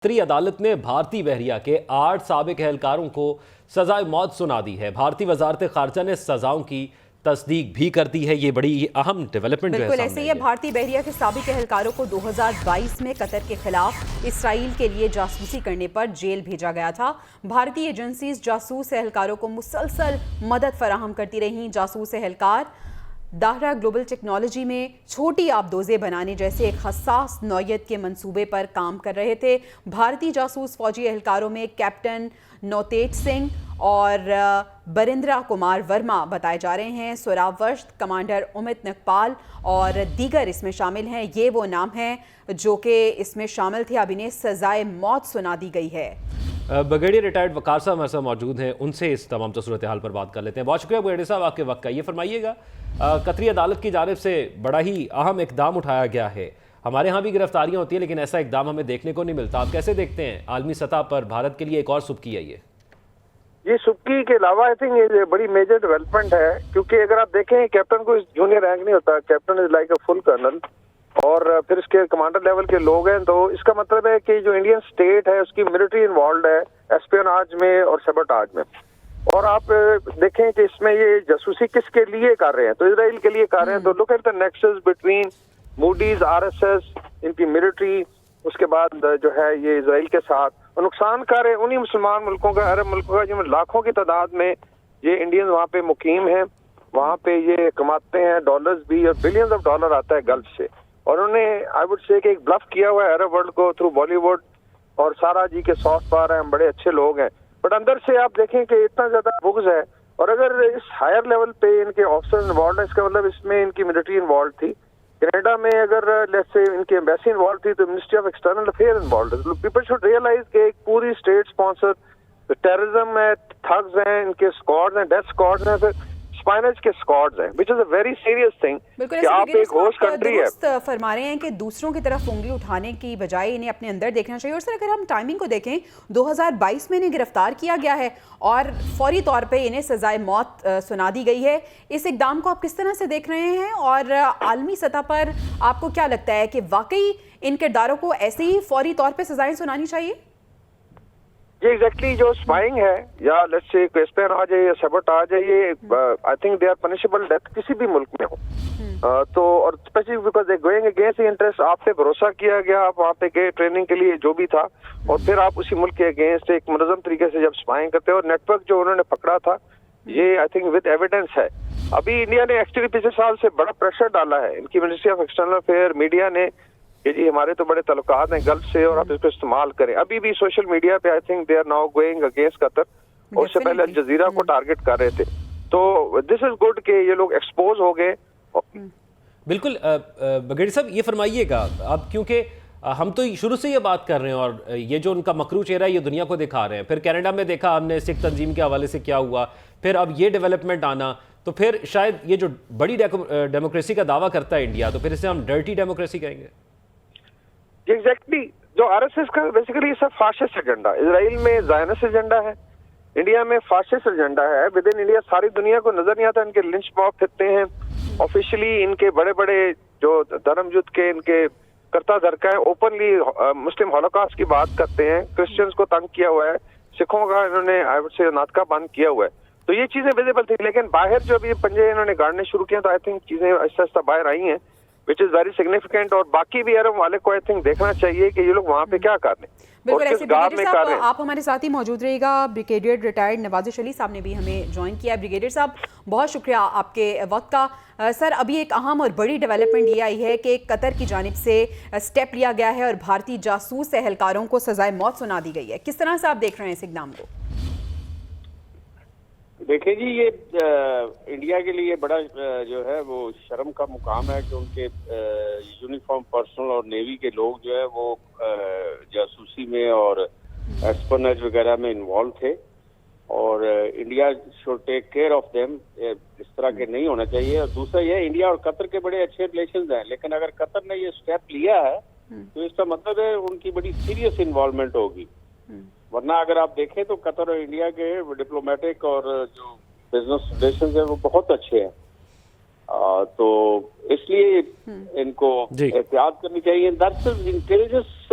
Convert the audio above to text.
قطری عدالت نے بھارتی بحریہ کے 8 سابق اہلکاروں کو سزائے موت سنا دی ہے۔ بھارتی وزارت خارجہ نے سزاؤں کی تصدیق بھی کر دی ہے۔ یہ بڑی اہم ڈیولپمنٹ جو ہے بالکل ایسے ہی ہے۔ بھارتی بحریہ کے سابق اہلکاروں کو 2022 میں قطر کے خلاف اسرائیل کے لیے جاسوسی کرنے پر جیل بھیجا گیا تھا۔ بھارتی ایجنسیز جاسوس اہلکاروں کو مسلسل مدد فراہم کرتی رہیں۔ جاسوس اہلکار داہرہ گلوبل ٹیکنالوجی میں چھوٹی آبدوزیں بنانے جیسے ایک حساس نوعیت کے منصوبے پر کام کر رہے تھے۔ بھارتی جاسوس فوجی اہلکاروں میں کیپٹن نوتیج سنگھ اور بریندرا کمار ورما بتائے جا رہے ہیں۔ سوراب ورشت، کمانڈر امت نکپال اور دیگر اس میں شامل ہیں۔ یہ وہ نام ہیں جو کہ اس میں شامل تھے۔ اب انہیں سزائے موت سنا دی گئی ہے۔ بریگیڈیئر ریٹائرڈ وقار صاحب ہمارے ساتھ موجود ہیں، ان سے اس تمام صورتحال پر بات کر لیتے ہیں۔ بہت شکریہ بریگیڈیئر صاحب آپ کے وقت کا۔ یہ فرمائیے گا قطری عدالت کی جانب سے بڑا ہی اہم اقدام اٹھایا گیا ہے۔ ہمارے ہاں بھی گرفتاریاں ہوتی ہیں لیکن ایسا اقدام ہمیں دیکھنے کو نہیں ملتا۔ آپ کیسے دیکھتے ہیں عالمی سطح پر بھارت کے لیے ایک اور سبکی ہے یہ سبکی کے علاوہ آئی تھنک یہ بڑی میجر ڈیولپمنٹ ہے، کیونکہ اگر آپ دیکھیں کیپٹن کو جونیئر رینک نہیں ہوتا، captain is like a full colonel, اور پھر اس کے کمانڈر لیول کے لوگ ہیں، تو اس کا مطلب ہے کہ جو انڈین اسٹیٹ ہے اس کی ملٹری انوالوڈ ہے ایسپیوناج میں اور سیبوٹاج میں۔ اور آپ دیکھیں کہ اس میں یہ جاسوسی کس کے لیے کر رہے ہیں، تو اسرائیل کے لیے کر رہے ہیں۔ تو look at the nexus between Modi's, RSS، ان کی ملٹری، اس کے بعد جو ہے یہ اسرائیل کے ساتھ، اور نقصان کر رہے ہیں انہی مسلمان ملکوں کا، عرب ملکوں کا، جن لاکھوں کی تعداد میں یہ انڈین وہاں پہ مقیم ہیں، وہاں پہ یہ کماتے ہیں ڈالرز بھی، اور بلینز آف ڈالر آتا ہے گلف سے۔ اور انہوں نے آئی وڈ سے کہ ایک بلف کیا ہوا ہے عرب ورلڈ کو تھرو بالی ووڈ، اور سارا جی کے سافٹ پاور ہیں، ہم بڑے اچھے لوگ ہیں، بٹ اندر سے آپ دیکھیں کہ اتنا زیادہ بغض ہے۔ اور اگر اس ہائر لیول پہ ان کے آفیسر انوالوڈ ہیں، اس کا مطلب اس میں ان کی ملٹری انوالوڈ تھی۔ کینیڈا میں اگر لیٹس سے ان کی ایمبیسی انوالوڈ تھی تو ministry of external affair involved ہے۔ پیپل شوڈ ریئلائز کہ ایک پوری اسٹیٹ اسپانسر ٹیررزم ہے، تھگز ہیں، ان کے اسکواڈز ہیں، ڈیتھ اسکواڈز ہیں، پھر اسپائنج کے اسکواڈز ہیں، which is a very serious thing کہ آپ ایک ہوسٹ کنٹری ہے۔ درست فرما رہے ہیں کہ دوسروں کی طرف انگلی اٹھانے کی بجائے انہیں اپنے اندر دیکھنا چاہیے۔ اور سر اگر ہم ٹائمنگ کو دیکھیں 2022 میں انہیں گرفتار کیا گیا ہے اور فوری طور پہ انہیں سزائے موت سنا دی گئی ہے۔ اس اقدام کو آپ کس طرح سے دیکھ رہے ہیں اور عالمی سطح پر آپ کو کیا لگتا ہے کہ واقعی ان کرداروں کو ایسے ہی فوری طور پہ سزائیں سنانی چاہیے؟ یہ ایگزیکٹلی جو اسپائنگ ہے یا لیٹس سے اسپین آ جائے یا سیبوٹاج ہے، یہ I think they are punishable death کسی بھی ملک میں ہو، تو اور especially because they going against the interest. آپ پہ بھروسہ کیا گیا، آپ وہاں پہ گئے ٹریننگ کے لیے جو بھی تھا، اور پھر آپ اسی ملک کے اگینسٹ ایک منظم طریقے سے جب اسپائنگ کرتے ہیں، اور نیٹ ورک جو انہوں نے پکڑا تھا یہ آئی تھنک ود ایویڈنس ہے۔ ابھی انڈیا نے ایکچولی پچھلے سال سے بڑا پریشر ڈالا ہے، ان کی ministry of external affair, media نے کہ جی ہمارے تو بڑے تعلقات ہیں گلف سے اور آپ اس کو استعمال کریں۔ ابھی بھی سوشل میڈیا پہ I think they are now going against Qatar, اور اس سے پہلے الجزیرہ کو ٹارگٹ کر رہے تھے۔ تو دس از گڈ کہ یہ لوگ ایکسپوز ہو گئے۔ بالکل بریگیڈیئر صاحب یہ فرمائیے گا اب، کیونکہ ہم تو شروع سے یہ بات کر رہے ہیں اور یہ جو ان کا مکرو چہرہ ہے یہ دنیا کو دکھا رہے ہیں، پھر کینیڈا میں دیکھا ہم نے سکھ تنظیم کے حوالے سے کیا ہوا، پھر اب یہ ڈیولپمنٹ آنا، تو پھر شاید یہ جو بڑی ڈیموکریسی کا دعویٰ کرتا ہے انڈیا، تو پھر اسے ہم ڈرٹی ڈیموکریسی کہیں گے؟ ایگزیکٹلی جو RSS کا بیسیکلی سب فاسسٹ ایجنڈا، اسرائیل میں زائنسٹ ایجنڈا ہے، انڈیا میں فاسسٹ ایجنڈا ہے۔ ود ان انڈیا ساری دنیا کو نظر نہیں آتا، ان کے لنچ موب پھرتے ہیں آفیشلی، ان کے بڑے بڑے جو دھرم یدھ کے ان کے کرتا دھرکا ہے، اوپنلی مسلم ہولوکاسٹ کی بات کرتے ہیں، کرسچنز کو تنگ کیا ہوا ہے، سکھوں کا انہوں نے سے ناطقہ بند کیا ہوا ہے۔ تو یہ چیزیں ویزیبل تھی، لیکن باہر جو ابھی پنجے انہوں نے گاڑنے شروع کیا تو آئی تھنک چیزیں آہستہ آہستہ باہر آئی ہیں، which is very significant۔ اور باقی بھی عرب والے کو I think دیکھنا چاہیے کہ یہ لوگ وہاں پہ کیا کر رہے ہیں۔ بالکل ایسے بریگیڈیئر صاحب آپ ہمارے ساتھ ہی موجود رہے گا۔ بریگیڈیئر ریٹائرڈ نوازش علی صاحب نے بھی ہمیں جوائن کیا ہے۔ بریگیڈیئر صاحب بہت شکریہ آپ کے وقت کا۔ سر ابھی ایک اہم اور بڑی ڈیولپمنٹ یہ آئی ہے کہ قطر کی جانب سے اسٹیپ لیا گیا ہے اور بھارتی جاسوس اہلکاروں کو سزائے موت سنا دی گئی ہے۔ کس طرح سے آپ دیکھ رہے ہیں اس اقدام کو؟ دیکھیں جی، یہ انڈیا کے لیے بڑا جو ہے وہ شرم کا مقام ہے کہ ان کے یونیفارم پرسنل اور نیوی کے لوگ جو ہے وہ جاسوسی میں اور ایسپرنیج وغیرہ میں انوالو تھے، اور India should take care of them. اس طرح کے نہیں ہونا چاہیے۔ اور دوسرا یہ انڈیا اور قطر کے بڑے اچھے ریلیشنز ہیں، لیکن اگر قطر نے یہ اسٹیپ لیا ہے تو اس کا مطلب ہے ان کی بڑی سیریس انوالومنٹ ہوگی، ورنہ اگر آپ دیکھیں تو قطر اور انڈیا کے ڈپلومیٹک اور جو بزنس ریلیشنز ہیں وہ بہت اچھے ہیں، تو اس لیے ان کو احتیاط کرنی چاہیے۔ دراصل انٹیلیجنس